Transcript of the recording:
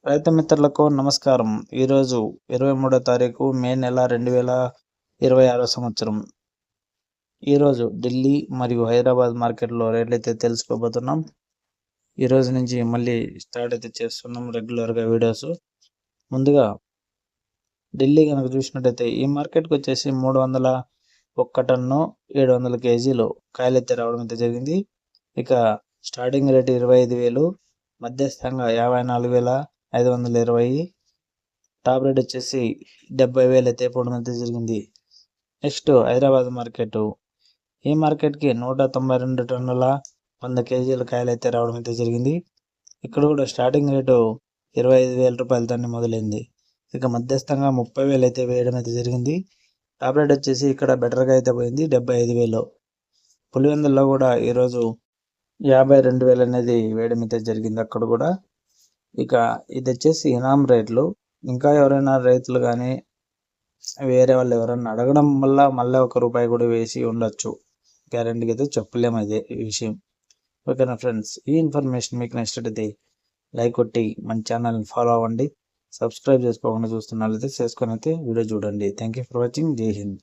రైతు మిత్రులకు నమస్కారం. ఈరోజు 23వ తారీఖు మే నెల 2026 సంవత్సరం. ఈరోజు ఢిల్లీ మరియు హైదరాబాద్ మార్కెట్లో రేట్లు అయితే తెలుసుకోబోతున్నాం. ఈరోజు నుంచి మళ్ళీ స్టార్ట్ అయితే చేస్తున్నాం రెగ్యులర్గా వీడియోస్. ముందుగా ఢిల్లీ కనుక చూసినట్టయితే ఈ మార్కెట్కి వచ్చేసి 301 టన్ను 700 కేజీలు కాయలు అయితే రావడం అయితే జరిగింది. ఇక స్టార్టింగ్ రేట్ 25,000, మధ్యస్థంగా 54,520, టాప్ రేట్ వచ్చేసి 70,000 అయితే పోవడం అయితే జరిగింది. Next Hyderabad market. ఈ మార్కెట్కి 192 టన్నుల 100 కేజీల కాయలు అయితే రావడం అయితే జరిగింది. ఇక్కడ కూడా స్టార్టింగ్ రేటు 25,000 రూపాయలతో మొదలైంది. ఇక మధ్యస్థంగా 30,000 అయితే వేయడం అయితే జరిగింది. టాప్ రేట్ వచ్చేసి ఇక్కడ బెటర్గా అయితే పోయింది 75,000. పులివెందుల్లో కూడా ఈరోజు 52,000 అనేది వేయడం అయితే జరిగింది అక్కడ కూడా. ఇక ఇది వచ్చేసి ఇనాం రేట్లు. ఇంకా ఎవరైనా రైతులు కానీ వేరే వాళ్ళు ఎవరైనా అడగడం వల్ల మళ్ళీ ₹1 కూడా వేసి ఉండొచ్చు. గ్యారెంటీగా అయితే చెప్పలేము అదే ఈ విషయం. ఓకేనా ఫ్రెండ్స్, ఈ ఇన్ఫర్మేషన్ మీకు నచ్చినట్టయితే లైక్ కొట్టి మన ఛానల్ని ఫాలో అవ్వండి. సబ్స్క్రైబ్ చేసుకోకుండా చూస్తున్నట్లయితే చేసుకొని అయితే వీడియో చూడండి. Thank you for watching. జై హింద్.